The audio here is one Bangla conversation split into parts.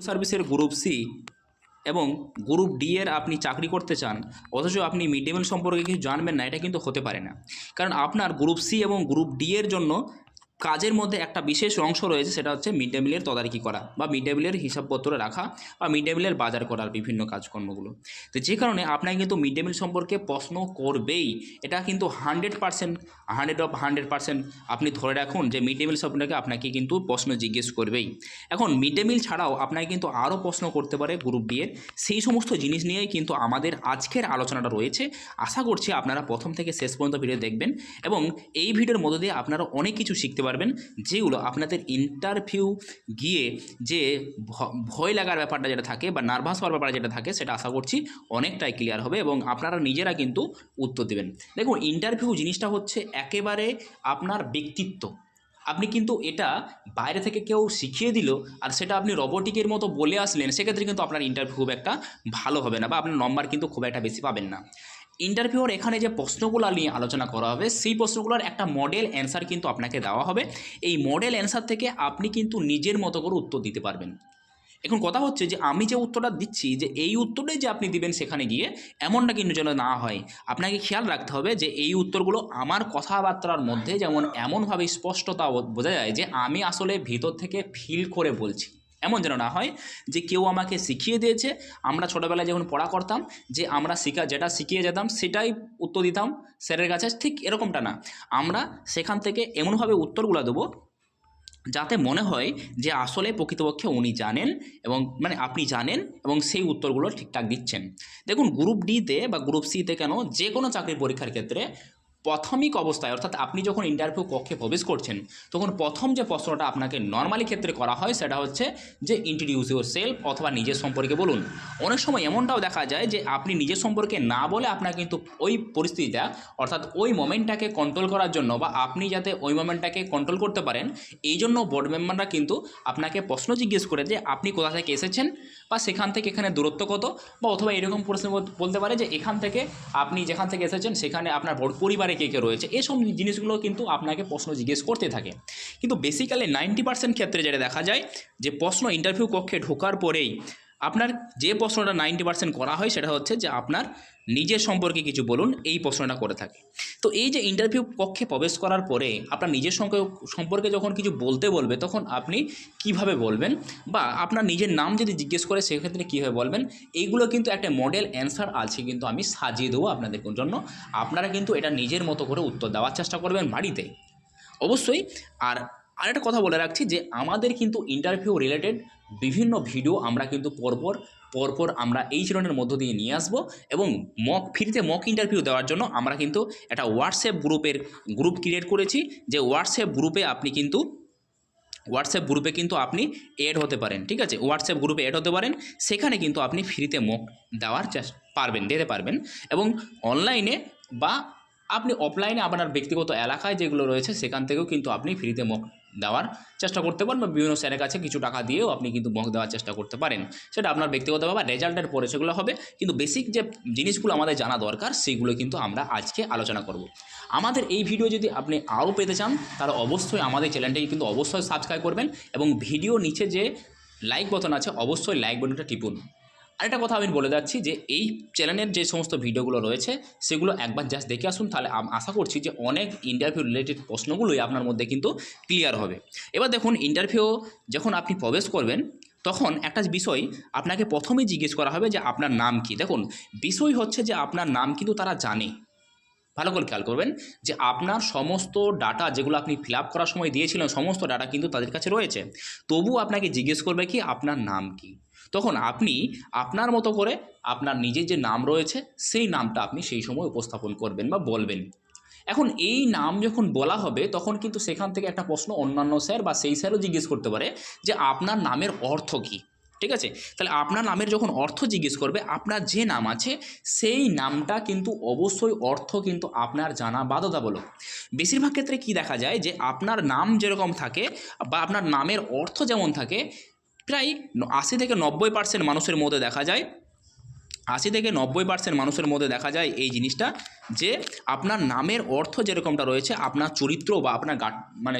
সার্ভিসের গ্রুপ সি এবং গ্রুপ ডি এর আপনি চাকরি করতে চান, অথচ আপনি মিড ডে মিল সম্পর্কে কিছু জানবেন না, এটা কিন্তু হতে পারে না। কারণ আপনার গ্রুপ সি এবং গ্রুপ ডি এর জন্য কাজের মধ্যে একটা বিশেষ অংশ রয়েছে, সেটা হচ্ছে মিড ডে মিলের তদারকি করা বা মিড ডে মিলের হিসাবপত্র রাখা বা মিড ডে মিলের বাজার করার বিভিন্ন কাজকর্মগুলো। তো যে কারণে আপনাকে কিন্তু মিড ডে মিল সম্পর্কে প্রশ্ন করবেই, এটা কিন্তু 100%, 100% আপনি ধরে রাখুন যে মিড ডে মিল সম্পর্কে আপনাকে কিন্তু প্রশ্ন জিজ্ঞেস করবেই। এখন মিড ডে মিল ছাড়াও আপনাকে কিন্তু আরও প্রশ্ন করতে পারে গ্রুপ ডি এর, সেই সমস্ত জিনিস নিয়েই কিন্তু আমাদের আজকের আলোচনাটা রয়েছে। আশা করছি আপনারা প্রথম থেকে শেষ পর্যন্ত ভিডিও দেখবেন এবং এই ভিডিওর মধ্য দিয়ে আপনারা অনেক কিছু শিখতে পারবেন, যেগুলো আপনাদের ইন্টারভিউ গিয়ে যে ভয় লাগার ব্যাপারটা যেটা থাকে বা নার্ভাস হওয়ার ব্যাপারটা যেটা থাকে, সেটা আশা করছি অনেকটাই ক্লিয়ার হবে এবং আপনারা নিজেরা কিন্তু উত্তর দেবেন। দেখুন, ইন্টারভিউ জিনিসটা হচ্ছে একেবারে আপনার ব্যক্তিত্ব। আপনি কিন্তু এটা বাইরে থেকে কেউ শিখিয়ে দিল আর সেটা আপনি রোবোটিকের মতো বলে আসলেন, সেক্ষেত্রে কিন্তু আপনার ইন্টারভিউ খুব একটা ভালো হবে না বা আপনার নম্বর কিন্তু খুব একটা বেশি পাবেন না। ইন্টারভিউর এখানে যে প্রশ্নগুলো নিয়ে আলোচনা করা হবে, সেই প্রশ্নগুলোর একটা মডেল অ্যান্সার কিন্তু আপনাকে দেওয়া হবে। এই মডেল অ্যান্সার থেকে আপনি কিন্তু নিজের মতো করে উত্তর দিতে পারবেন। এখন কথা হচ্ছে যে আমি যে উত্তরটা দিচ্ছি, যে এই উত্তরটাই যে আপনি দিবেন সেখানে গিয়ে, এমনটা কিন্তু যেন না হয়। আপনাকে খেয়াল রাখতে হবে যে এই উত্তরগুলো আমার কথাবার্তার মধ্যে যেমন এমনভাবে স্পষ্টতা বোঝা যায় যে আমি আসলে ভিতর থেকে ফিল করে বলছি, এমন যেন না হয় যে কেউ আমাকে শিখিয়ে দিয়েছে। আমরা ছোটোবেলায় যখন পড়া করতাম, যে আমরা যেটা শিখিয়ে যেতাম সেটাই উত্তর দিতাম স্যারের কাছে, ঠিক এরকমটা না। আমরা সেখান থেকে এমনভাবে উত্তরগুলো দেবো যাতে মনে হয় যে আসলে প্রকৃতপক্ষে উনি জানেন এবং মানে আপনি জানেন এবং সেই উত্তরগুলো ঠিকঠাক দিচ্ছেন। দেখুন, গ্রুপ ডিতে বা গ্রুপ সিতে কেন, যে কোনো চাকরির পরীক্ষার ক্ষেত্রে প্রাথমিক অবস্থায়, অর্থাৎ আপনি যখন ইন্টারভিউ কক্ষে প্রবেশ করছেন, তখন প্রথম যে প্রশ্নটা আপনাকে নর্মালি ক্ষেত্রে করা হয় সেটা হচ্ছে যে ইন্ট্রোডিউস ইউর সেলফ, অথবা নিজের সম্পর্কে বলুন। অনেক সময় এমনটাও দেখা যায় যে আপনি নিজের সম্পর্কে না বলে আপনার কিন্তু ওই পরিস্থিতিটা, অর্থাৎ ওই মোমেন্টটাকে কন্ট্রোল করার জন্য বা আপনি যাতে ওই মোমেন্টটাকে কন্ট্রোল করতে পারেন, এই জন্য বোর্ড মেম্বাররা কিন্তু আপনাকে প্রশ্ন জিজ্ঞেস করে যে আপনি কোথা থেকে এসেছেন বা সেখান থেকে এখানে দূরত্ব কত, বা অথবা এরকম প্রশ্ন বলতে পারে যে এখান থেকে আপনি যেখান থেকে এসেছেন সেখানে আপনার পরিবারে কে কে রয়েছে। এসব জিনিসগুলো কিন্তু আপনাকে প্রশ্ন জিজ্ঞেস করতে থাকে। কিন্তু বেসিক্যালি 90% ক্ষেত্রে যেটা দেখা যায় যে প্রশ্ন ইন্টারভিউ কক্ষে ঢোকার পরেই আপনার যে প্রশ্নটা 90% করা হয় সেটা হচ্ছে যে আপনার নিজের সম্পর্কে কিছু বলুন, এই প্রশ্নটা করে থাকে। তো এই যে ইন্টারভিউ কক্ষে প্রবেশ করার পরে আপনার নিজের সম্পর্কে যখন কিছু বলতে বলবে, তখন আপনি কিভাবে বলবেন, বা আপনার নিজের নাম যদি জিজ্ঞেস করে সেক্ষেত্রে কীভাবে বলবেন, এইগুলো কিন্তু একটা মডেল অ্যান্সার আছে, কিন্তু আমি সাজিয়ে দেবো আপনাদের জন্য। আপনারা কিন্তু এটা নিজের মতো করে উত্তর দেওয়ার চেষ্টা করবেন বাড়িতে অবশ্যই। আর আরেকটা কথা বলে রাখছি যে আমাদের কিন্তু ইন্টারভিউ রিলেটেড বিভিন্ন ভিডিও আমরা কিন্তু পরপর আমরা এই চ্যানেলের মধ্য দিয়ে নিয়ে আসব, এবং ফ্রিতে মক ইন্টারভিউ দেওয়ার জন্য আমরা কিন্তু একটা হোয়াটসঅ্যাপ গ্রুপ ক্রিয়েট করেছি, যে হোয়াটসঅ্যাপ গ্রুপে কিন্তু আপনি এড হতে পারেন। ঠিক আছে, হোয়াটসঅ্যাপ গ্রুপে এড হতে পারেন, সেখানে কিন্তু আপনি ফ্রিতে মক দিতে পারবেন এবং অনলাইনে বা আপনি অফলাইনে আপনার ব্যক্তিগত এলাকায় যেগুলো রয়েছে সেখান থেকেও কিন্তু আপনি ফ্রিতে মক দেওয়ার চেষ্টা করতে পারেন, বা বিভিন্ন স্যারের কাছে কিছু টাকা দিয়েও আপনি কিন্তু মক দেওয়ার চেষ্টা করতে পারেন। সেটা আপনার ব্যক্তিগতভাবে রেজাল্টের পরে সেগুলো হবে, কিন্তু বেসিক যে জিনিসগুলো আমাদের জানা দরকার সেগুলো কিন্তু আমরা আজকে আলোচনা করব। আমাদের এই ভিডিও যদি আপনি আরও পেতে চান, তাহলে অবশ্যই আমাদের চ্যানেলটাকে কিন্তু অবশ্যই সাবস্ক্রাইব করবেন এবং ভিডিও নিচে যে লাইক বাটন আছে অবশ্যই লাইক বাটনটা টিপুন। আরেকটা কথা আমি বলে যাচ্ছি যে এই চ্যানেলের যে সমস্ত ভিডিওগুলো রয়েছে সেগুলো একবার জাস্ট দেখে আসুন, তাহলে আশা করছি যে অনেক ইন্টারভিউ রিলেটেড প্রশ্নগুলোই আপনার মধ্যে কিন্তু ক্লিয়ার হবে। এবার দেখুন, ইন্টারভিউ যখন আপনি প্রবেশ করবেন তখন একটা বিষয় আপনাকে প্রথমেই জিজ্ঞেস করা হবে যে আপনার নাম কি। দেখুন, বিষয় হচ্ছে যে আপনার নাম কিন্তু তারা জানে। ভালো করে খেয়াল করবেন যে আপনার সমস্ত ডাটা যেগুলো আপনি ফিল আপ করার সময় দিয়েছিলেন, সমস্ত ডাটা কিন্তু তাদের কাছে রয়েছে। তবু আপনাকে জিজ্ঞেস করবে কি আপনার নাম কি। তখন আপনি আপনার মতো করে আপনার নিজের যে নাম রয়েছে সেই নামটা আপনি সেই সময় উপস্থাপন করবেন বা বলবেন। এখন এই নাম যখন বলা হবে তখন কিন্তু সেখান থেকে একটা প্রশ্ন অন্যান্য স্যার বা সেই স্যারও জিজ্ঞেস করতে পারে যে আপনার নামের অর্থ কী। ঠিক আছে, তাহলে আপনার নামের যখন অর্থ জিজ্ঞেস করবে, আপনার যে নাম আছে সেই নামটা কিন্তু অবশ্যই অর্থ কিন্তু আপনার জানা বাধ্যতামূলক। বেশিরভাগ ক্ষেত্রে কি দেখা যায় যে আপনার নাম যেরকম থাকে বা আপনার নামের অর্থ যেমন থাকে, প্রায় 80 থেকে 90% মানুষের মধ্যে দেখা যায় এই জিনিসটা যে আপনার নামের অর্থ যেরকমটা রয়েছে, আপনার চরিত্র বা আপনার মানে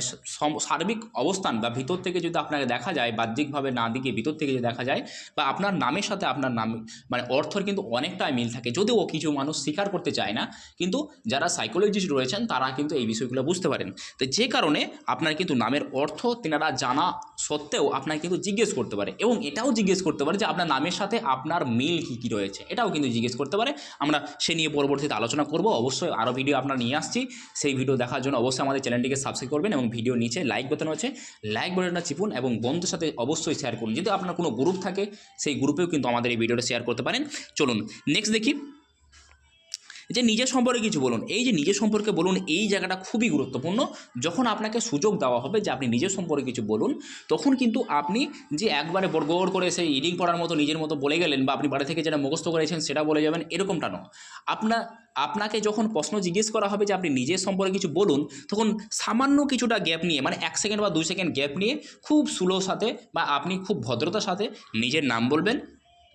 সার্বিক অবস্থান বা ভিতর থেকে যদি আপনাকে দেখা যায়, বাহ্যিকভাবে না দিকে ভিতর থেকে যদি দেখা যায়, বা আপনার নামের সাথে আপনার নাম মানে অর্থের কিন্তু অনেকটাই মিল থাকে, যদিও কিছু মানুষ স্বীকার করতে চায় না, কিন্তু যারা সাইকোলজিস্ট রয়েছেন তারা কিন্তু এই বিষয়গুলো বুঝতে পারেন। তো যে কারণে আপনার কিন্তু নামের অর্থ তেনারা জানা সত্ত্বেও আপনাকে কিন্তু জিজ্ঞেস করতে পারে, এবং এটাও জিজ্ঞেস করতে পারে যে আপনার নামের সাথে আপনার মিল কী কী রয়েছে, এটাও কিন্তু জিজ্ঞেস করতে পারে। আমরা সে নিয়ে পরবর্তীতে আলোচনা করব, অবশ্যই আরও ভিডিও আপনার নিয়ে আসছি। সেই ভিডিও দেখার জন্য অবশ্যই আমাদের চ্যানেলটিকে সাবস্ক্রাইব করবেন, এবং ভিডিও নিচে লাইক বাটন আছে, লাইক বাটনটা চিপুন এবং বন্ধুদের সাথে অবশ্যই শেয়ার করুন। যদি আপনার কোনো গ্রুপ থাকে সেই গ্রুপেও কিন্তু আমাদের এই ভিডিওটা শেয়ার করতে পারেন। চলুন নেক্সট দেখি, যে নিজের সম্পর্কে কিছু বলুন। এই যে নিজের সম্পর্কে বলুন, এই জায়গাটা খুবই গুরুত্বপূর্ণ। যখন আপনাকে সুযোগ দেওয়া হবে যে আপনি নিজের সম্পর্কে কিছু বলুন, তখন কিন্তু আপনি যে একবারে বড় করে সেই রিডিং পড়ার মতো নিজের মতো বলে গেলেন, বা আপনি বাড়ি থেকে যেটা মুখস্থ করেছেন সেটা বলে যাবেন, এরকমটা নয়। আপনাকে যখন প্রশ্ন জিজ্ঞেস করা হবে যে আপনি নিজের সম্পর্কে কিছু বলুন, তখন সামান্য কিছুটা গ্যাপ নিয়ে, মানে 1 সেকেন্ড বা 2 সেকেন্ড গ্যাপ নিয়ে খুব স্লোর সাথে বা আপনি খুব ভদ্রতার সাথে নিজের নাম বলবেন,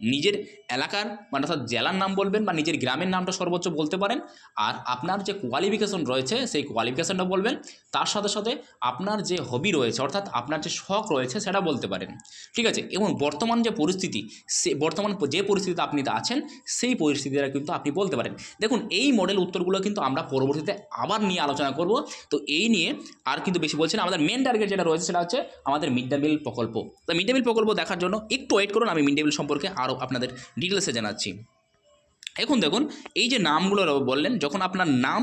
নিজের এলাকার মানে অর্থাৎ জেলার নাম বলবেন, বা নিজের গ্রামের নামটা সর্বোচ্চ বলতে পারেন। আর আপনার যে কোয়ালিফিকেশন রয়েছে সেই কোয়ালিফিকেশনটা বলবেন। তার সাথে সাথে আপনার যে হবি রয়েছে, অর্থাৎ আপনার যে শখ রয়েছে সেটা বলতে পারেন, ঠিক আছে। এবং বর্তমান যে পরিস্থিতি, বর্তমান যে পরিস্থিতিতে আপনি আছেন সেই পরিস্থিতিটা কিন্তু আপনি বলতে পারেন। দেখুন, এই মডেল উত্তরগুলো কিন্তু আমরা পরবর্তীতে আবার নিয়ে আলোচনা করব। তো এই নিয়ে আর কিন্তু বেশি বলছি না, আমাদের মেন টার্গেট যেটা রয়েছে সেটা হচ্ছে আমাদের মিড ডে মিল প্রকল্প। তো মিড ডে মিল প্রকল্প দেখার জন্য একটু ওয়েট করুন, আমি মিড ডে মিল সম্পর্কে আরও আপনাদের ডিটেলসে জানাচ্ছি। এখন দেখুন, এই যে নামগুলো বললেন, যখন আপনার নাম,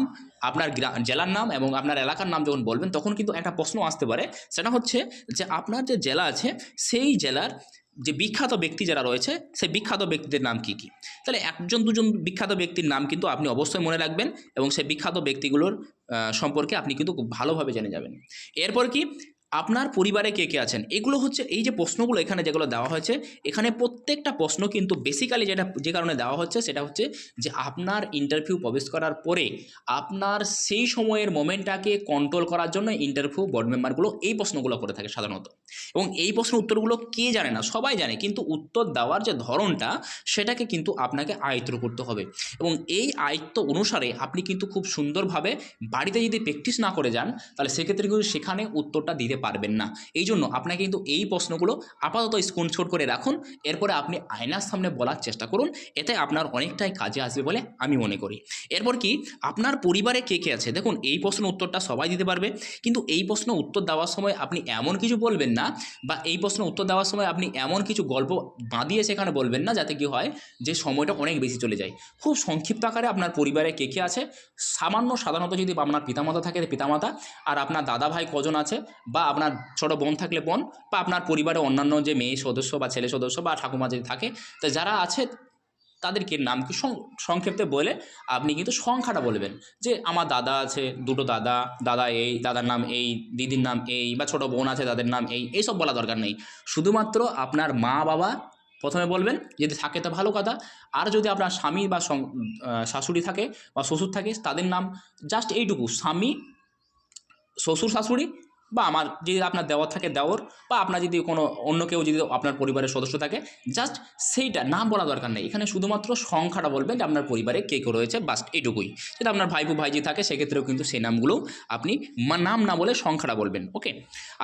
আপনার জেলার নাম এবং আপনার এলাকার নাম যখন বলবেন, তখন কিন্তু একটা প্রশ্ন আসতে পারে। সেটা হচ্ছে যে আপনার যে জেলা আছে সেই জেলার যে বিখ্যাত ব্যক্তি যারা রয়েছে সেই বিখ্যাত ব্যক্তিদের নাম কী কী। তাহলে 1-2জন বিখ্যাত ব্যক্তির নাম কিন্তু আপনি অবশ্যই মনে রাখবেন, এবং সেই বিখ্যাত ব্যক্তিগুলোর সম্পর্কে আপনি কিন্তু খুব ভালোভাবে জেনে যাবেন। এরপর কি, আপনার পরিবারে কে কে আছেন, এগুলো হচ্ছে এই যে প্রশ্নগুলো এখানে যেগুলো দেওয়া হয়েছে, এখানে প্রত্যেকটা প্রশ্ন কিন্তু বেসিক্যালি যে কারণে দেওয়া হচ্ছে সেটা হচ্ছে যে আপনার ইন্টারভিউ প্রবেশ করার পরে আপনার সেই সময়ের মোমেন্টটাকে কন্ট্রোল করার জন্য ইন্টারভিউ বোর্ড মেম্বারগুলো এই প্রশ্নগুলো করে থাকে সাধারণত। এবং এই প্রশ্ন উত্তরগুলো কে জানে না, সবাই জানে, কিন্তু উত্তর দেওয়ার যে ধরনটা সেটাকে কিন্তু আপনাকে আয়ত্ত করতে হবে। এবং এই আয়ত্ত অনুসারে আপনি কিন্তু খুব সুন্দরভাবে বাড়িতে যদি প্র্যাকটিস না করে যান, তাহলে সেক্ষেত্রে কিন্তু সেখানে উত্তরটা দিতে পারবেন না। এই জন্য আপনাকে কিন্তু এই প্রশ্নগুলো আপাতত স্ক্রিনশট করে রাখুন, এরপরে আপনি আয়নার সামনে বলার চেষ্টা করুন, এতে আপনার অনেকটাই কাজে আসবে বলে আমি মনে করি। এরপর কি, আপনার পরিবারে কে কে আছে। দেখুন, এই প্রশ্ন উত্তরটা সবাই দিতে পারবে, কিন্তু এই প্রশ্ন উত্তর দেওয়ার সময় আপনি এমন কিছু বলবেন না, বা এই প্রশ্ন উত্তর দেওয়ার সময় আপনি এমন কিছু গল্প বাঁধিয়ে সেখানে বলবেন না যাতে কি হয় যে সময়টা অনেক বেশি চলে যায়। খুব সংক্ষিপ্ত আকারে আপনার পরিবারে কে কে আছে, সাধারণত যদি আপনার পিতামাতা থাকে পিতামাতা, আর আপনার দাদা ভাই কজন আছে, বা আপনার ছোটো বোন থাকলে বোন, বা আপনার পরিবারে অন্যান্য যে মেয়ে সদস্য বা ছেলে সদস্য বা ঠাকুমা যদি থাকে, তো যারা আছে তাদেরকে নাম কি সংক্ষেপে বলে আপনি কিন্তু সংখ্যাটা বলবেন, যে আমার দাদা আছে, 2টো দাদা, দাদা এই, দাদার নাম এই, দিদির নাম এই, বা ছোটো বোন আছে তাদের নাম এইসব বলা দরকার নেই। শুধুমাত্র আপনার মা বাবা প্রথমে বলবেন, যদি থাকে তো ভালো কথা। আর যদি আপনার স্বামী বা শাশুড়ি থাকে বা শ্বশুর থাকে, তাদের নাম জাস্ট এইটুকু, স্বামী, শ্বশুর শাশুড়ি, বা আমার যদি আপনার দেওর থাকে দেওর, বা আপনার যদি কোনো অন্য কেউ যদি আপনার পরিবারের সদস্য থাকে, জাস্ট সেইটা নাম বলা দরকার নেই। এখানে শুধুমাত্র সংখ্যাটা বলবেন যে আপনার পরিবারে কে কে রয়েছে, বাস এইটুকুই। যদি আপনার ভাইপো ভাইজি থাকে সেক্ষেত্রেও কিন্তু সেই নামগুলো আপনি নাম না বলে সংখ্যাটা বলবেন, ওকে।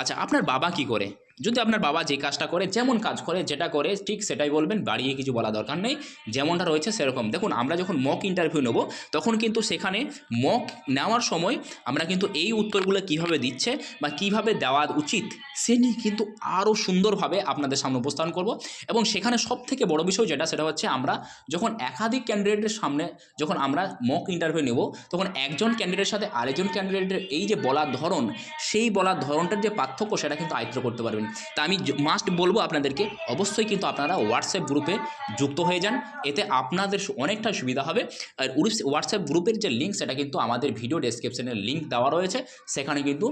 আচ্ছা, আপনার বাবা কি করে, যদি আপনার বাবা যে কাজটা করে, যেমন কাজ করে, যেটা করে ঠিক সেটাই বলবেন, বাড়িয়ে কিছু বলা দরকার নেই, যেমনটা রয়েছে সেরকম। দেখুন, আমরা যখন মক ইন্টারভিউ নেব, তখন কিন্তু সেখানে মক নেওয়ার সময় আমরা কিন্তু এই উত্তরগুলো কিভাবে দিচ্ছে বা কিভাবে দেওয়া উচিত সে নিয়ে কিন্তু আরও সুন্দরভাবে আপনাদের সামনে উপস্থাপন করব। এবং সেখানে সবথেকে বড় বিষয় যেটা, সেটা হচ্ছে আমরা যখন একাধিক ক্যান্ডিডেটের সামনে যখন আমরা মক ইন্টারভিউ নেব, তখন একজন ক্যান্ডিডেটের সাথে আরেকজন ক্যান্ডিডেটের এই যে বলার ধরন, সেই বলার ধরনটার যে পার্থক্য সেটা কিন্তু আয়ত্ত করতে পারবেন। তা আমি মাস্ট বলবো আপনাদেরকে, অবশ্যই কিন্তু আপনারা হোয়াটসঅ্যাপ গ্রুপে যুক্ত হয়ে যান, এতে আপনাদের অনেকটা সুবিধা হবে। আর হোয়াটসঅ্যাপ গ্রুপের যে লিঙ্ক, সেটা কিন্তু আমাদের ভিডিও ডেসক্রিপশনে লিঙ্ক দেওয়া রয়েছে, সেখানে কিন্তু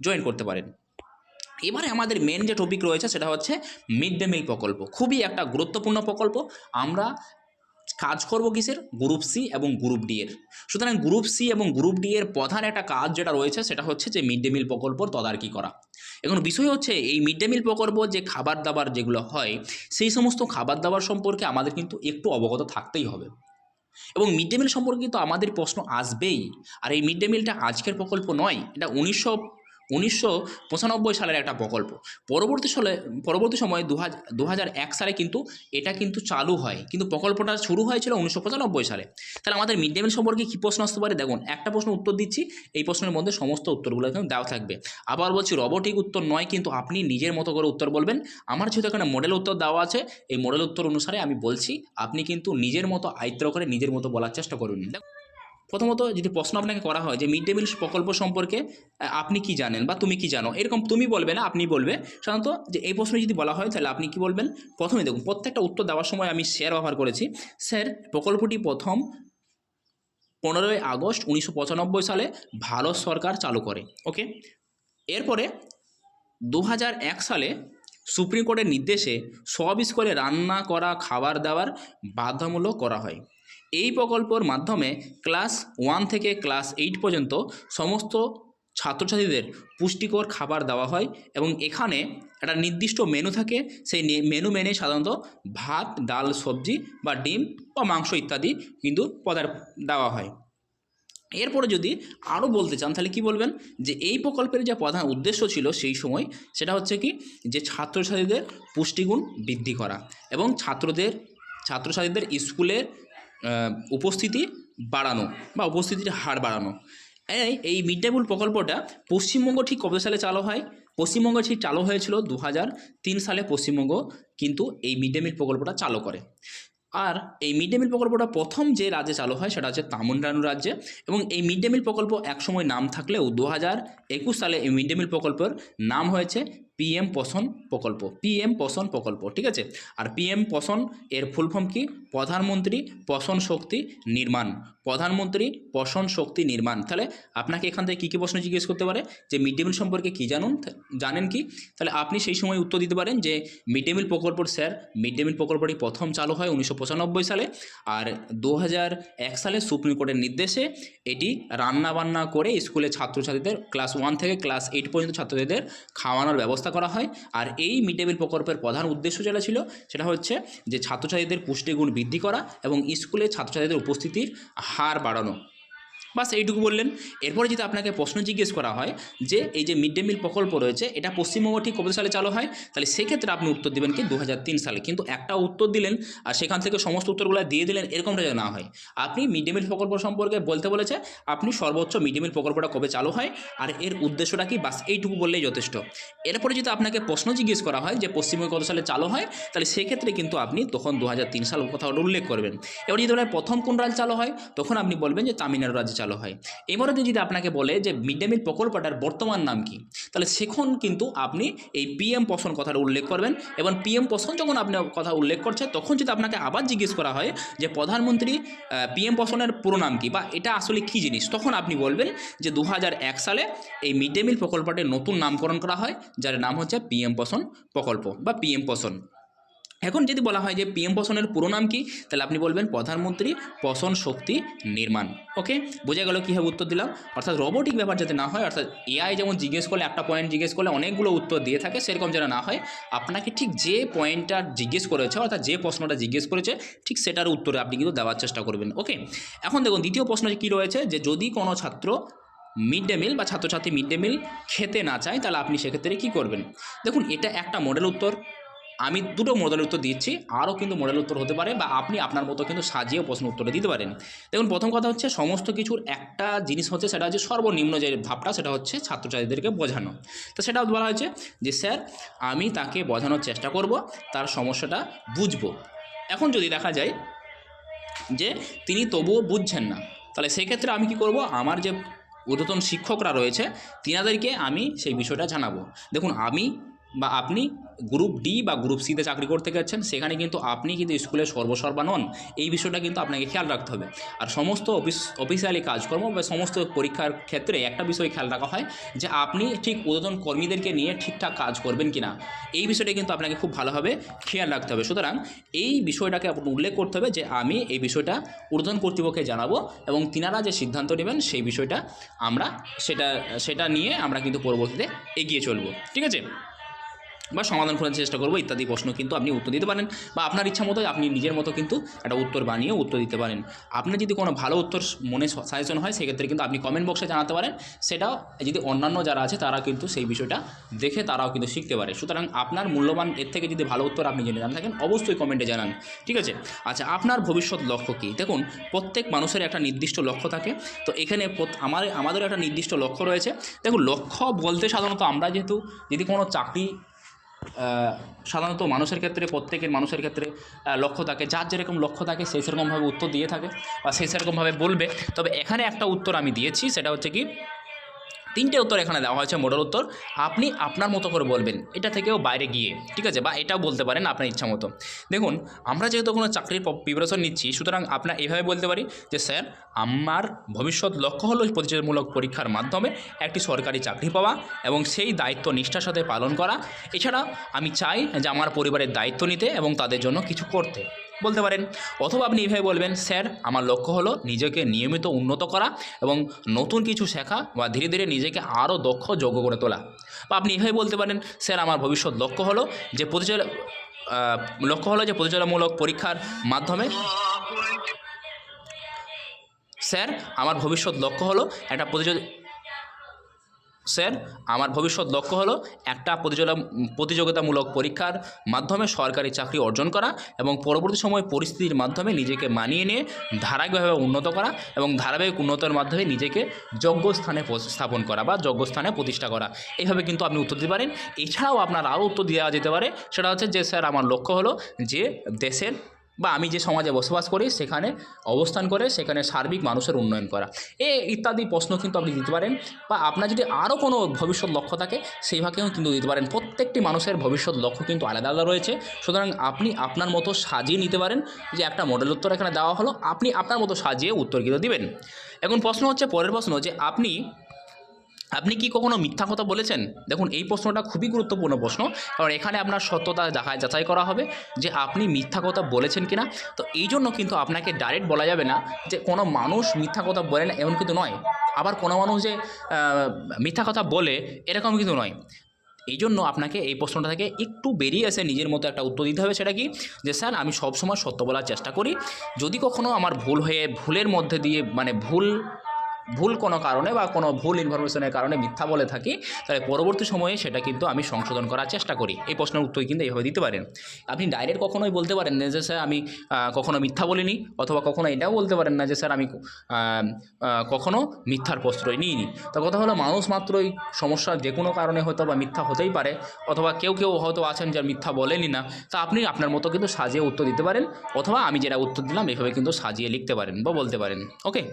জয়েন করতে পারেন। এবারে আমাদের মেন যে টপিক রয়েছে সেটা হচ্ছে মিড ডে মিল প্রকল্প। খুবই একটা গুরুত্বপূর্ণ প্রকল্প। আমরা কাজ করব কিসের, গ্রুপ সি এবং গ্রুপ ডি এর। সুতরাং গ্রুপ সি এবং গ্রুপ ডি এর প্রধান একটা কাজ যেটা রয়েছে সেটা হচ্ছে যে মিড ডে মিল প্রকল্পর তদারকি করা। এখন বিষয় হচ্ছে এই মিড ডে মিল প্রকল্প যে খাবার দাবার যেগুলো হয়, সেই সমস্ত খাবার দাবার সম্পর্কে আমাদের কিন্তু একটু অবগত থাকতেই হবে। এবং মিড ডে মিল সম্পর্কে কিন্তু আমাদের প্রশ্ন আসবেই। আর এই মিড ডে মিলটা আজকের প্রকল্প নয়, এটা 1995 সালের একটা প্রকল্প। পরবর্তী সময়ে 2001 সালে কিন্তু এটা কিন্তু চালু হয়, কিন্তু প্রকল্পটা শুরু হয়েছিল 1995 সালে। তাহলে আমাদের মিড ডে মিল সম্পর্কে কী প্রশ্ন আসতে পারে? দেখুন, একটা প্রশ্ন উত্তর দিচ্ছি, এই প্রশ্নের মধ্যে সমস্ত উত্তরগুলো এখানে দেওয়া থাকবে। আবার বলছি, রবোটিক উত্তর নয়, কিন্তু আপনি নিজের মতো করে উত্তর বলবেন। আমার যেহেতু এখানে মডেল উত্তর দেওয়া আছে, এই মডেল উত্তর অনুসারে আমি বলছি, আপনি কিন্তু নিজের মতো আয়ত্ত করে নিজের মতো বলার চেষ্টা করবেন। প্রথমত যদি প্রশ্ন আপনাকে করা হয় যে মিড ডে মিল প্রকল্প সম্পর্কে আপনি কি জানেন বা তুমি কি জানো, এরকম তুমি বলবে না, আপনি বলবে। সাধারণত যে এই প্রশ্ন যদি বলা হয় তাহলে আপনি কি বলবেন? প্রথমে দেখুন, প্রত্যেকটা উত্তর দেওয়ার সময় আমি স্যার ব্যবহার করেছি। স্যার, প্রকল্পটি প্রথম 15ই আগস্ট 1995 সালে ভারত সরকার চালু করে। ওকে, এরপরে 2001 সালে সুপ্রিম কোর্টের নির্দেশে সব স্কুলে রান্না করা খাবার দাবার বাধ্যতামূলক করা হয়। এই প্রকল্পের মাধ্যমে ক্লাস 1 থেকে ক্লাস 8 পর্যন্ত সমস্ত ছাত্রছাত্রীদের পুষ্টিকর খাবার দেওয়া হয় এবং এখানে একটা নির্দিষ্ট মেনু থাকে। সেই মেনু মেনে সাধারণত ভাত, ডাল, সবজি বা ডিম বা মাংস ইত্যাদি কিন্তু পদার্থ দেওয়া হয়। এরপরে যদি আরও বলতে চান তাহলে কি বলবেন? যে এই প্রকল্পের যে প্রধান উদ্দেশ্য ছিল সেই সময়, সেটা হচ্ছে কি, যে ছাত্রছাত্রীদের পুষ্টিগুণ বৃদ্ধি করা এবং ছাত্রছাত্রীদের স্কুলের উপস্থিতি বাড়ানো বা উপস্থিতির হার বাড়ানো। এই মিড ডে মিল প্রকল্পটা পশ্চিমবঙ্গ ঠিক কত সালে চালু হয়? পশ্চিমবঙ্গ ঠিক চালু হয়েছিল 2003 সালে। পশ্চিমবঙ্গ কিন্তু এই মিড ডে মিল প্রকল্পটা চালু করে। আর এই মিড ডে মিল প্রকল্পটা প্রথম যে রাজ্যে চালু হয় সেটা হচ্ছে তামিলনাড়ু রাজ্যে। এবং এই মিড ডে মিল প্রকল্প একসময় নাম থাকলেও 2021 সালে এই মিড ডে মিল প্রকল্পের নাম হয়েছে পিএম পোষণ প্রকল্প। পিএম পোষণ প্রকল্প, ঠিক আছে। আর পিএম পোষণ এর ফুল ফর্ম কি? প্রধানমন্ত্রী পোষণ শক্তি নির্মাণ। প্রধানমন্ত্রী পোষণ শক্তি নির্মাণ। তাহলে আপনাকে এখান থেকে কী কী প্রশ্ন জিজ্ঞেস করতে পারে? যে মিড ডে মিল সম্পর্কে কী জানেন কি? তাহলে আপনি সেই সময় উত্তর দিতে পারেন যে মিড ডে মিল প্রকল্প, স্যার, মিড ডে মিল প্রকল্পটি প্রথম চালু হয় 1995 সালে। আর 2001 সালে সুপ্রিম কোর্টের নির্দেশে এটি রান্নাবান্না করে স্কুলে ছাত্রছাত্রীদের ক্লাস 1 থেকে ক্লাস 8 পর্যন্ত ছাত্রছাত্রীদের খাওয়ানোর ব্যবস্থা করা হয়। আর এই মিড ডে মিল প্রকল্পের প্রধান উদ্দেশ্য যেটা ছিল সেটা হচ্ছে যে ছাত্রছাত্রীদের পুষ্টিগুণ বৃদ্ধি করা এবং স্কুলে ছাত্রছাত্রীদের উপস্থিতির হার বাড়ানো। বাস এইটুকু বললেন। এরপরে যদি আপনাকে প্রশ্ন জিজ্ঞেস করা হয় যে এই যে মিড ডে মিল প্রকল্প রয়েছে এটা পশ্চিমবঙ্গ ঠিক কত সালে চালু হয়, তাহলে সেক্ষেত্রে আপনি উত্তর দেবেন কি 2003 সালে। কিন্তু একটা উত্তর দিলেন আর সেখান থেকে সমস্ত উত্তরগুলো দিয়ে দিলেন, এরকমটা যেন না হয়। আপনি মিড ডে মিল প্রকল্প সম্পর্কে বলতে বলেছে, আপনি সর্বোচ্চ মিড ডে মিল প্রকল্পটা কবে চালু হয় আর এর উদ্দেশ্যটা কি, বাস এইটুকু বললেই যথেষ্ট। এরপরে যদি আপনাকে প্রশ্ন জিজ্ঞেস করা হয় যে পশ্চিমবঙ্গ কত সালে চালু হয়, তাহলে সেক্ষেত্রে কিন্তু আপনি তখন 2003 সাল কথাটা উল্লেখ করবেন। এবার যদি বলেন প্রথম কোন রাজ্যে চালু হয়, তখন আপনি বলবেন যে তামিলনাড়ু রাজ্যে চালু হয়। এবারে যদি আপনাকে বলে যে মিড ডে মিল প্রকল্পটার বর্তমান নাম কি, তাহলে সেখন কিন্তু আপনি এই পিএম পোষণ কথাটা উল্লেখ করবেন। এবং পিএম পোষণ যখন আপনি কথা উল্লেখ করছে, তখন যদি আপনাকে আবার জিজ্ঞেস করা হয় যে প্রধানমন্ত্রী পিএম পোষণের পুরো নাম কি বা এটা আসলে কী জিনিস, তখন আপনি বলবেন যে 2001 সালে এই মিড ডে মিল প্রকল্পটির নতুন নামকরণ করা হয়, যার নাম হচ্ছে পিএম পোষণ প্রকল্প বা পিএম পোষণ। এখন যদি বলা হয় যে পিএম পোষণের পুরো নাম কি, তাহলে আপনি বলবেন প্রধানমন্ত্রী পোষণ শক্তি নির্মাণ। ওকে, বোঝা গেল কীভাবে উত্তর দিলাম। অর্থাৎ রোবোটিক ব্যাপার যাতে না হয়, অর্থাৎ এআই যেমন জিজ্ঞেস করলে একটা পয়েন্ট জিজ্ঞেস করলে অনেকগুলো উত্তর দিয়ে থাকে, সেরকম যেন না হয়। আপনাকে ঠিক যে পয়েন্টটা জিজ্ঞেস করেছে, অর্থাৎ যে প্রশ্নটা জিজ্ঞেস করেছে ঠিক সেটার উত্তরে আপনি কিন্তু দেওয়ার চেষ্টা করবেন। ওকে, এখন দেখুন দ্বিতীয় প্রশ্ন কী রয়েছে, যে যদি কোনো ছাত্র মিড ডে মিল বা ছাত্রছাত্রী মিড ডে মিল খেতে না চায়, তাহলে আপনি সেক্ষেত্রে কী করবেন? দেখুন, এটা একটা মডেল উত্তর। আমি দুটো মডেল উত্তর দিচ্ছি, আরও কিন্তু মডেল উত্তর হতে পারে বা আপনি আপনার মতো কিন্তু সাজিয়েও প্রশ্ন উত্তরটা দিতে পারেন। দেখুন, প্রথম কথা হচ্ছে সমস্ত কিছুর একটা জিনিস হচ্ছে, সেটা হচ্ছে সর্বনিম্ন যে ধাপটা, সেটা হচ্ছে ছাত্রছাত্রীদেরকে বোঝানো। তো সেটা বলা হয়েছে যে স্যার আমি তাকে বোঝানোর চেষ্টা করব, তার সমস্যাটা বুঝবো। এখন যদি দেখা যায় যে তিনি তবুও বুঝছেন না, তাহলে সেক্ষেত্রে আমি কি করব, আমার যে ঊর্ধ্বতন শিক্ষকরা রয়েছে তিনাদেরকে আমি সেই বিষয়টা জানাবো। দেখুন, আমি বা আপনি গ্রুপ ডি বা গ্রুপ সিতে চাকরি করতে গেছেন, সেখানে কিন্তু আপনি কিন্তু স্কুলের সর্বসর্বা নন, এই বিষয়টা কিন্তু আপনাকে খেয়াল রাখতে হবে। আর সমস্ত অফিসিয়ালি কাজকর্ম বা সমস্ত পরীক্ষার ক্ষেত্রে একটা বিষয় খেয়াল রাখা হয় যে আপনি ঠিক ঊর্ধ্বতন কর্মীদেরকে নিয়ে ঠিকঠাক কাজ করবেন কিনা, এই বিষয়টা কিন্তু আপনাকে খুব ভালোভাবে খেয়াল রাখতে হবে। সুতরাং এই বিষয়টাকে আপনি উল্লেখ করতে হবে যে আমি এই বিষয়টা ঊর্ধ্বতন কর্তৃপক্ষকে জানাবো এবং তিনারা যে সিদ্ধান্ত নেবেন সেই বিষয়টা আমরা সেটা নিয়ে আমরা কিন্তু পরবর্তীতে এগিয়ে চলবো। ঠিক আছে। বা সমাধান করার চেষ্টা করবো ইত্যাদি প্রশ্ন কিন্তু আপনি উত্তর দিতে পারেন, বা আপনার ইচ্ছা মতো আপনি নিজের মতো কিন্তু একটা উত্তর বানিয়ে উত্তর দিতে পারেন। আপনার যদি কোনো ভালো উত্তর মনে সাজেশন হয় সেক্ষেত্রে কিন্তু আপনি কমেন্ট বক্সে জানাতে পারেন, সেটাও যদি অন্যান্য যারা আছে তারা কিন্তু সেই বিষয়টা দেখে তারাও কিন্তু শিখতে পারে। সুতরাং আপনার মূল্যবান এর থেকে যদি ভালো উত্তর আপনি জেনে জানা থাকেন অবশ্যই কমেন্টে জানান, ঠিক আছে। আচ্ছা, আপনার ভবিষ্যৎ লক্ষ্য কী? দেখুন, প্রত্যেক মানুষের একটা নির্দিষ্ট লক্ষ্য থাকে, তো এখানে আমাদেরও একটা নির্দিষ্ট লক্ষ্য রয়েছে। দেখুন, লক্ষ্য বলতে সাধারণত আমরা যেহেতু যদি কোনো চাকরি সাধারণত মানুষের ক্ষেত্রে, প্রত্যেকের মানুষের ক্ষেত্রে লক্ষ্য থাকে, যার যেরকম লক্ষ্য থাকে সেই সেরকমভাবে উত্তর দিয়ে থাকে বা সেই সেরকমভাবে বলবে। তবে এখানে একটা উত্তর আমি দিয়েছি, সেটা হচ্ছে কি, 3টে উত্তর এখানে দেওয়া হয়েছে মডেল উত্তর, আপনি আপনার মতো করে বলবেন, এটা থেকেও বাইরে গিয়ে, ঠিক আছে, বা এটাও বলতে পারেন আপনার ইচ্ছা মতো। দেখুন, আমরা যেহেতু কোনো চাকরির প্রিপারেশন নিচ্ছি, সুতরাং আপনার এভাবে বলতে পারি যে স্যার, আমার ভবিষ্যৎ লক্ষ্য হলো প্রতিযোগিতামূলক পরীক্ষার মাধ্যমে একটি সরকারি চাকরি পাওয়া এবং সেই দায়িত্ব নিষ্ঠার সাথে পালন করা। এছাড়া আমি চাই যে আমার পরিবারের দায়িত্ব নিতে এবং তাদের জন্য কিছু করতে, বলতে পারেন। অথবা আপনি এইভাবে বলবেন, স্যার, আমার লক্ষ্য হলো নিজেকে নিয়মিত উন্নত করা এবং নতুন কিছু শেখা বা ধীরে ধীরে নিজেকে আরও দক্ষ যোগ্য করে তোলা। বা আপনি এভাবে বলতে পারেন, স্যার, আমার ভবিষ্যৎ লক্ষ্য হলো যে প্রতিযোগিতামূলক পরীক্ষার মাধ্যমে, স্যার, আমার ভবিষ্যৎ লক্ষ্য হলো একটা প্রতিযোগিতামূলক পরীক্ষার মাধ্যমে সরকারি চাকরি অর্জন করা এবং পরবর্তী সময় পরিস্থিতির মাধ্যমে নিজেকে মানিয়ে নিয়ে ধারাবাহিকভাবে উন্নত করা এবং ধারাবাহিক উন্নতির মাধ্যমে নিজেকে যোগ্য স্থানে স্থাপন করা বা যোগ্য স্থানে প্রতিষ্ঠা করা। এইভাবে কিন্তু আপনি উত্তর দিতে পারেন। এছাড়াও আপনার আরও উত্তর দেওয়া যেতে পারে, সেটা হচ্ছে যে স্যার, আমার লক্ষ্য হলো যে দেশের বা আমি যে সমাজে বসবাস করি সেখানে অবস্থান করে সেখানে সার্বিক মানুষের উন্নয়ন করা, ইত্যাদি প্রশ্ন কিন্তু আপনি দিতে পারেন। বা আপনার যদি আরও কোনো ভবিষ্যৎ লক্ষ্য থাকে সেইভাবেও কিন্তু দিতে পারেন। প্রত্যেকটি মানুষের ভবিষ্যৎ লক্ষ্য কিন্তু আলাদা আলাদা রয়েছে, সুতরাং আপনি আপনার মতো সাজিয়ে নিতে পারেন। যে একটা মডেল উত্তর এখানে দেওয়া হলো, আপনি আপনার মতো সাজিয়ে উত্তর কিন্তু দিবেন। এখন প্রশ্ন হচ্ছে, পরের প্রশ্ন, যে আপনি কি কখনো মিথ্যা কথা বলেছেন? দেখুন, এই প্রশ্নটা খুবই গুরুত্বপূর্ণ প্রশ্ন, কারণ এখানে আপনার সত্যতা যাচাই করা হবে যে আপনি মিথ্যা কথা বলেছেন কিনা। তো এই জন্য কিন্তু আপনাকে ডাইরেক্ট বলা যাবে না যে কোনো মানুষ মিথ্যা কথা বলে না, এমন কিন্তু নয়। আবার কোনো মানুষ যে মিথ্যা কথা বলে এরকম কিন্তু নয়। এই জন্য আপনাকে এই প্রশ্নটা থেকে একটু বেরিয়ে এসে নিজের মতো একটা উত্তর দিতে হবে। সেটা কি, যে স্যার, আমি সবসময় সত্য বলার চেষ্টা করি। যদি কখনো আমার ভুলের মধ্যে দিয়ে মানে ভুল কোনো কারণে বা কোনো ভুল ইনফরমেশনের কারণে মিথ্যা বলে থাকি, তাহলে পরবর্তী সময়ে সেটা কিন্তু আমি সংশোধন করার চেষ্টা করি। এই প্রশ্নের উত্তর কিন্তু এইভাবে দিতে পারেন। আপনি ডাইরেক্ট কখনোই বলতে পারেন না যে স্যার, আমি কখনো মিথ্যা বলিনি, অথবা কখনো এটাও বলতে পারেন না যে স্যার, আমি কখনো মিথ্যার প্রশ্রয় নিইনি। তো কথা হলো, মানুষ মাত্রই সমস্যা যে কোনো কারণে হয়তো বা মিথ্যা হতেই পারে, অথবা কেউ হয়তো আছেন যার মিথ্যা বলেনি না। তা আপনি আপনার মতো কিন্তু সাজিয়ে উত্তর দিতে পারেন, অথবা আমি যেটা উত্তর দিলাম এইভাবে কিন্তু সাজিয়ে লিখতে পারেন বা বলতে পারেন। ওকে,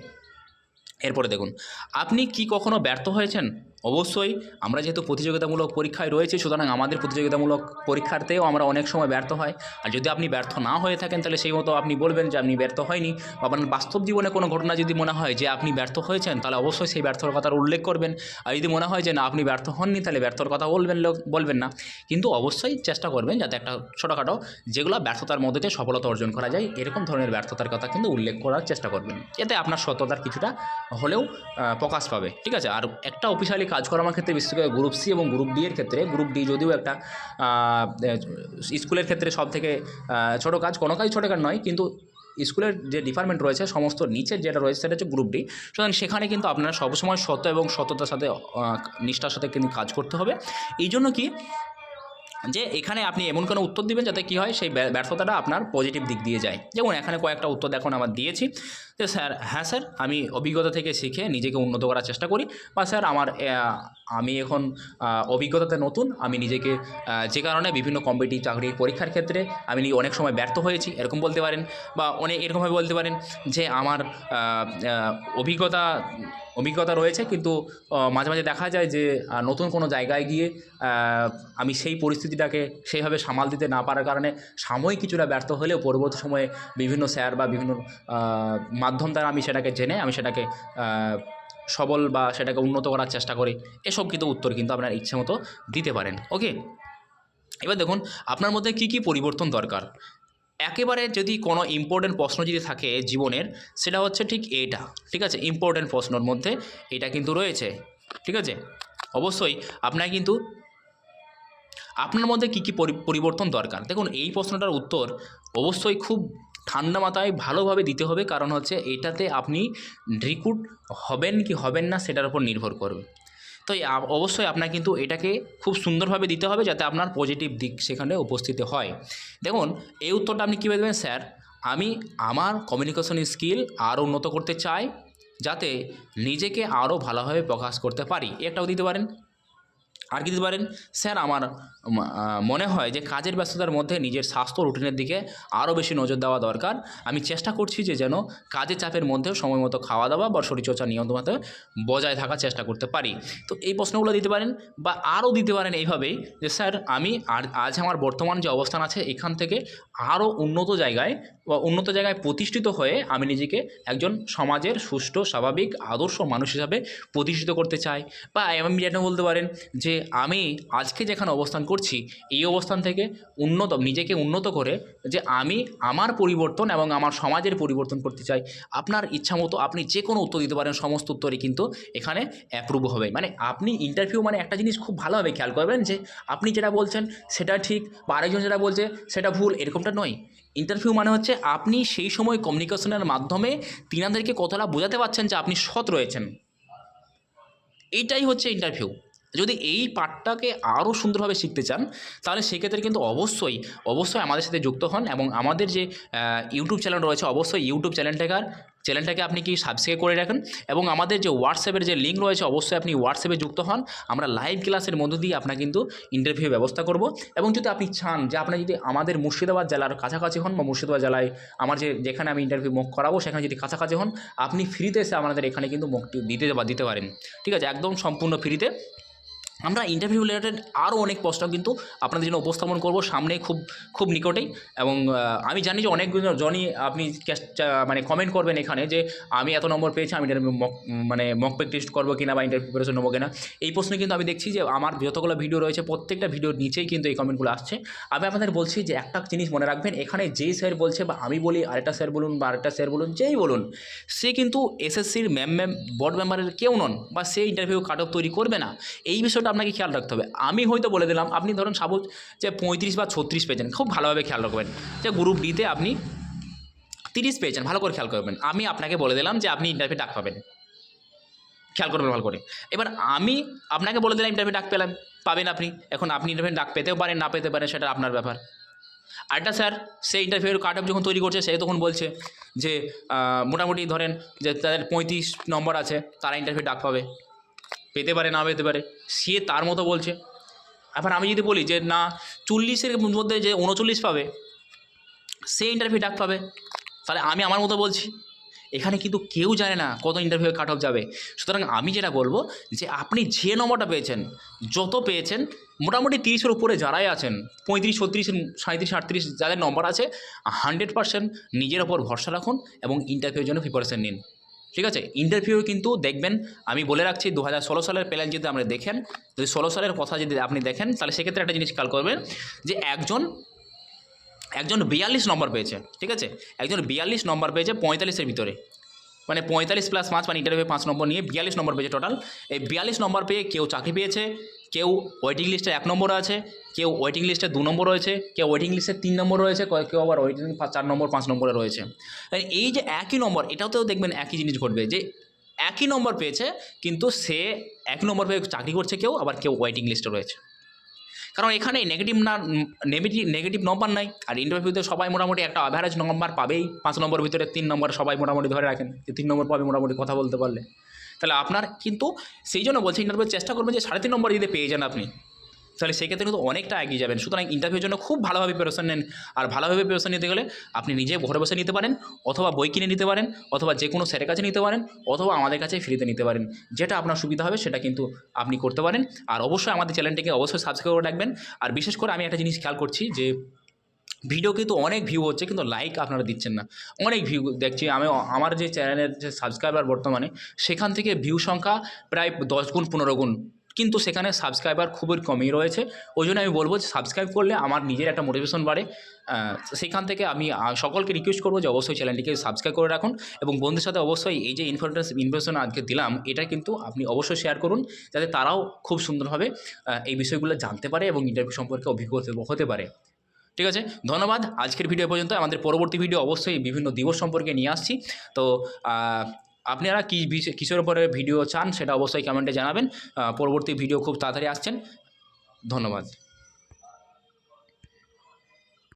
এরপরে দেখুন, আপনি কি কখনো ব্যর্থ হয়েছেন? অবশ্যই। আমরা যেহেতু প্রতিযোগিতামূলক পরীক্ষায় রয়েছে, সুতরাং আমাদের প্রতিযোগিতামূলক পরীক্ষাতেও আমরা অনেক সময় ব্যর্থ হয়। আর যদি আপনি ব্যর্থ না হয়ে থাকেন, তাহলে সেই মতো আপনি বলবেন যে আপনি ব্যর্থ হয়নি। বা আপনার বাস্তব জীবনে কোনো ঘটনা যদি মনে হয় যে আপনি ব্যর্থ হয়েছেন, তাহলে অবশ্যই সেই ব্যর্থর কথার উল্লেখ করবেন। আর যদি মনে হয় যে না, আপনি ব্যর্থ হননি, তাহলে ব্যর্থর কথা বলবেন না। কিন্তু অবশ্যই চেষ্টা করবেন যাতে একটা ছোটোখাটো, যেগুলো ব্যর্থতার মধ্যে দিয়ে সফলতা অর্জন করা যায়, এরকম ধরনের ব্যর্থতার কথা কিন্তু উল্লেখ করার চেষ্টা করবেন, এতে আপনার সততার কিছুটা হলেও প্রকাশ পাবে, ঠিক আছে। আর একটা অফিসিয়ালি কাজ করার ক্ষেত্রে, বিশেষ করে গ্রুপ সি এবং গ্রুপ ডি এর ক্ষেত্রে, গ্রুপ ডি যদিও একটা স্কুলের ক্ষেত্রে সব থেকে ছোটো কাজ, কোনো কাজ ছোটো কাজ নয়, কিন্তু স্কুলের যে ডিপার্টমেন্ট রয়েছে সমস্ত নিচের যেটা রয়েছে সেটা হচ্ছে গ্রুপ ডি। সুতরাং সেখানে কিন্তু আপনারা সবসময় সৎ এবং সততার সাথে নিষ্ঠার সাথে কিন্তু কাজ করতে হবে। এই জন্য কি, যে এখানে আপনি এমন কোনো উত্তর দিবেন যাতে কী হয়, সেই ব্যর্থতাটা আপনার পজিটিভ দিক দিয়ে যায়। যেমন এখানে কয়েকটা উত্তর দেখুন আমার দিয়েছি, যে স্যার, হ্যাঁ স্যার, আমি অভিজ্ঞতা থেকে শিখে নিজেকে উন্নত করার চেষ্টা করি। বা স্যার, আমি এখন অভিজ্ঞতাতে নতুন, আমি নিজেকে যে কারণে বিভিন্ন কম্পিটিটিভ চাকরি পরীক্ষার ক্ষেত্রে আমি অনেক সময় ব্যর্থ হয়েছি, এরকম বলতে পারেন। বা এরকমভাবে বলতে পারেন যে আমার অভিজ্ঞতা রয়েছে, কিন্তু মাঝে মাঝে দেখা যায় যে নতুন কোনো জায়গায় গিয়ে আমি সেই পরিস্থিতিটাকে সেইভাবে সামাল দিতে না পারার কারণে সাময়িক কিছুটা ব্যর্থ হলেও পরবর্তী সময়ে বিভিন্ন স্যার বা বিভিন্ন মাধ্যম দ্বারা আমি সেটাকে জেনে আমি সেটাকে সবল বা সেটাকে উন্নত করার চেষ্টা করি। এসব কিন্তু উত্তর কিন্তু আপনার ইচ্ছে মতো দিতে পারেন। ওকে, এবার দেখুন, আপনার মধ্যে কী কী পরিবর্তন দরকার। একেবারে যদি কোনো ইম্পর্টেন্ট প্রশ্ন যদি থাকে জীবনের, সেটা হচ্ছে ঠিক এটা, ঠিক আছে। ইম্পর্টেন্ট প্রশ্নর মধ্যে এটা কিন্তু রয়েছে, ঠিক আছে। অবশ্যই আপনার মধ্যে কী কী পরিবর্তন দরকার। দেখুন এই প্রশ্নটার উত্তর অবশ্যই খুব ঠান্ডা মাথায় ভালোভাবে দিতে হবে, কারণ হচ্ছে এটাতে আপনি রিক্রুট হবেন কি হবেন না সেটার উপর নির্ভর করবে। তো অবশ্যই আপনার কিন্তু এটাকে খুব সুন্দরভাবে দিতে হবে যাতে আপনার পজিটিভ দিক সেখানে উপস্থিত হয়। দেখুন এই উত্তরটা আপনি কীভাবে দেবেন, স্যার আমি আমার কমিউনিকেশন স্কিল আরও উন্নত করতে চাই যাতে নিজেকে আরও ভালোভাবে প্রকাশ করতে পারি, একটাও দিতে পারেন। আর কি দিতে পারেন, স্যার আমার মনে হয় যে কাজের ব্যস্ততার মধ্যে নিজের স্বাস্থ্য রুটিনের দিকে আরও বেশি নজর দেওয়া দরকার। আমি চেষ্টা করছি যে যেন কাজের চাপের মধ্যেও সময় মতো খাওয়া দাওয়া বা শরীরচর্চা নিয়মিত বজায় থাকার চেষ্টা করতে পারি। তো এই প্রশ্নগুলো দিতে পারেন। বা আরও দিতে পারেন এইভাবেই যে স্যার আমি আজ আমার বর্তমান যে অবস্থান আছে এখান থেকে আরও উন্নত জায়গায় প্রতিষ্ঠিত হয়ে আমি নিজেকে একজন সমাজের সুষ্ঠু স্বাভাবিক আদর্শ মানুষ হিসাবে প্রতিষ্ঠিত করতে চাই। বা আমি যেটা বলতে পারেন যে আমি আজকে যেখানে অবস্থান করছি এই অবস্থান থেকে নিজেকে উন্নত করে যে আমি আমার পরিবর্তন এবং আমার সমাজের পরিবর্তন করতে চাই। আপনার ইচ্ছা মতো আপনি যে কোনো উত্তর দিতে পারেন, সমস্ত উত্তরই কিন্তু এখানে অ্যাপ্রুভ হবে। মানে আপনি ইন্টারভিউ মানে একটা জিনিস খুব ভালোভাবে খেয়াল করবেন যে আপনি যেটা বলছেন সেটা ঠিক বা আরেকজন যেটা বলছে সেটা ভুল, এরকমটা নয়। ইন্টারভিউ মানে হচ্ছে আপনি সেই সময় কমিউনিকেশনের মাধ্যমে তিনাদেরকে কতটা বোঝাতে পারছেন যে আপনি সৎ রয়েছেন, এইটাই হচ্ছে ইন্টারভিউ। যদি এই পার্টটাকে আরও সুন্দরভাবে শিখতে চান তাহলে সেক্ষেত্রে কিন্তু অবশ্যই আমাদের সাথে যুক্ত হন এবং আমাদের যে ইউটিউব চ্যানেল রয়েছে অবশ্যই ইউটিউব চ্যানেলটাকে আপনি কি সাবস্ক্রাইব করে রাখেন এবং আমাদের যে হোয়াটসঅ্যাপের যে লিঙ্ক রয়েছে অবশ্যই আপনি হোয়াটসঅ্যাপে যুক্ত হন। আমরা লাইভ ক্লাসের মধ্য দিয়ে আপনার কিন্তু ইন্টারভিউ ব্যবস্থা করব। এবং যদি আপনি চান যে আপনার যদি আমাদের মুর্শিদাবাদ জেলার কাছাকাছি হন বা মুর্শিদাবাদ জেলায় আমার যেখানে আমি ইন্টারভিউ মক করাবো সেখানে যদি কাছাকাছি হন আপনি ফ্রিতে এসে আমাদের এখানে কিন্তু মকটি দিতে পারেন। ঠিক আছে, একদম সম্পূর্ণ ফ্রিতে। আমরা ইন্টারভিউ রিলেটেড আরও অনেক প্রশ্ন কিন্তু আপনাদের জন্য উপস্থাপন করব সামনে খুব নিকটেই। এবং আমি জানি যে জনই আপনি মানে কমেন্ট করবেন এখানে যে আমি এত নম্বর পেয়েছি, আমি ইন্টারভিউ মক টেস্ট করবো কিনা বা ইন্টারভিউ প্রিপারেশন নেবো কিনা। এই প্রশ্নে কিন্তু আমি দেখছি যে আমার যতগুলো ভিডিও রয়েছে প্রত্যেকটা ভিডিওর নিচেই কিন্তু এই কমেন্টগুলো আসছে। আমি আপনাদের বলছি যে একটা জিনিস মনে রাখবেন, এখানে যেই স্যার বলছে বা আমি বলি আরেকটা স্যার বলুন বা আরেকটা স্যার বলুন যেই বলুন, সে কিন্তু এসএসসির বোর্ড মেম্বারের কেউ নন বা সে ইন্টারভিউ কাট অফ তৈরি করবে না। এই বিষয়টা আপনাকে খেয়াল রাখতে হবে। আমি হয়তো বলে দিলাম, আপনি ধরুন সাপোজ যে 35 বা 36 পেয়েছেন, খুব ভালোভাবে খেয়াল রাখবেন যে গ্রুপ ডিতে আপনি 30 পেয়েছেন, ভালো করে খেয়াল করবেন। আমি আপনাকে বলে দিলাম যে আপনি ইন্টারভিউ ডাক পাবেন, খেয়াল করবেন ভালো করে। এবার আমি আপনাকে বলে দিলাম ইন্টারভিউ ডাক পাবেন আপনি। এখন আপনি ইন্টারভিউ ডাক পেতেও পারেন না পেতে পারেন, সেটা আপনার ব্যাপার। আরেকটা স্যার সেই ইন্টারভিউর কাট অফ যখন তৈরি করছে সে তখন বলছে যে মোটামুটি ধরেন যে তাদের 35 নম্বর আছে তারা ইন্টারভিউ ডাক পেতে পারে না পেতে পারে, সে তার মতো বলছে। এবার আমি যদি বলি যে না 40-এর মধ্যে যে 39 পাবে সে ইন্টারভিউ ডাক পাবে, তাহলে আমি আমার মতো বলছি। এখানে কিন্তু কেউ জানে না কত ইন্টারভিউ কাট অফ যাবে। সুতরাং আমি যেটা বলবো যে আপনি যে নম্বরটা পেয়েছেন, যত পেয়েছেন মোটামুটি 30-এর উপরে যারাই আছেন 35, 36, 37, 38 যাদের নম্বর আছে 100% নিজের ওপর ভরসা রাখুন এবং ইন্টারভিউর জন্য প্রিপারেশন নিন। ঠিক আছে, ইন্টারভিউ কিন্তু দেখবেন আমি বলে রাখছি 2016 সালের প্ল্যান যদি আমরা দেখেন, যদি 16 সালের কথা যদি আপনি দেখেন তাহলে সেক্ষেত্রে একটা জিনিস খেয়াল করবেন যে একজন 42 নম্বর পেয়েছে। ঠিক আছে, একজন 42 নম্বর পেয়েছে 45-এর ভিতরে, মানে 45 + 5 মানে ইন্টারভিউ 5 নম্বর নিয়ে 42 নম্বর পেয়েছে টোটাল। এই 42 নম্বর পেয়ে কেউ চাকরি পেয়েছে, কেউ ওয়েটিং লিস্টে 1 নম্বর আছে, কেউ ওয়েটিং লিস্টে 2 নম্বর রয়েছে, কেউ ওয়েটিং লিস্টে 3 নম্বর রয়েছে, কেউ আবার ওয়েটিং 4 নম্বর 5 নম্বরে রয়েছে। এই যে একই নম্বর, এটাতেও দেখবেন একই জিনিস ঘটবে যে একই নম্বর পেয়েছে কিন্তু সে 1 নম্বর পেয়ে চাকরি করছে কেউ, আবার কেউ ওয়েটিং লিস্টে রয়েছে। কারণ এখানে নেগেটিভ নম্বর নাই। আর ইন্টারভিউতে সবাই মোটামুটি একটা অ্যাভারেজ নম্বর পাবেই। 5 নম্বরের ভিতরে 3 নম্বর সবাই মোটামুটি ধরে রাখেন যে 3 নম্বর পাবে মোটামুটি কথা বলতে পারলে। তাহলে আপনার কিন্তু সেই জন্য বলছি ইন্টারভিউ চেষ্টা করবেন যে 3.5 নম্বর যদি পেয়ে যান আপনি, তাহলে সেক্ষেত্রে কিন্তু অনেকটা এগিয়ে যাবেন। সুতরাং ইন্টারভিউর জন্য খুব ভালোভাবে প্রিপারেশন নেন। আর ভালোভাবে প্রিপারেশন নিতে গেলে আপনি নিজে ঘরে বসে নিতে পারেন, অথবা বই কিনে নিতে পারেন, অথবা যে কোনো স্যারের কাছে নিতে পারেন, অথবা আমাদের কাছে ফ্রিতে নিতে পারেন। যেটা আপনার সুবিধা হবে সেটা কিন্তু আপনি করতে পারেন। আর অবশ্যই আমাদের চ্যানেলটিকে অবশ্যই সাবস্ক্রাইব করে রাখবেন। আর বিশেষ করে আমি একটা জিনিস খেয়াল করছি যে ভিডিও কিন্তু অনেক ভিউ হচ্ছে কিন্তু লাইক আপনারা দিচ্ছেন না। অনেক ভিউ দেখছি আমি, আমার যে চ্যানেলের যে সাবস্ক্রাইবার বর্তমানে সেখান থেকে ভিউ সংখ্যা প্রায় 10 গুণ 15 গুণ কিন্তু সেখানে সাবস্ক্রাইবার খুবই কমই রয়েছে। ওই জন্য আমি বলবো যে সাবস্ক্রাইব করলে আমার নিজের একটা মোটিভেশন বাড়ে। সেখান থেকে আমি সকলকে রিকোয়েস্ট করবো যে অবশ্যই চ্যানেলটিকে সাবস্ক্রাইব করে রাখুন এবং বন্ধুদের সাথে অবশ্যই এই যে ইনফরমেশন আজকে দিলাম এটা কিন্তু আপনি অবশ্যই শেয়ার করুন, যাতে তারাও খুব সুন্দরভাবে এই বিষয়গুলো জানতে পারে এবং ইন্টারভিউ সম্পর্কে অভিজ্ঞ হতে পারে। ঠিক আছে, ধন্যবাদ। আজকের ভিডিও পর্যন্ত। আমাদের পরবর্তী ভিডিও অবশ্যই বিভিন্ন দিবস সম্পর্কে নিয়ে আসছি। তো আপনারা কিসের উপরে ভিডিও চান সেটা অবশ্যই কমেন্টে জানাবেন। পরবর্তী ভিডিও খুব তাড়াতাড়ি আসছেন। ধন্যবাদ।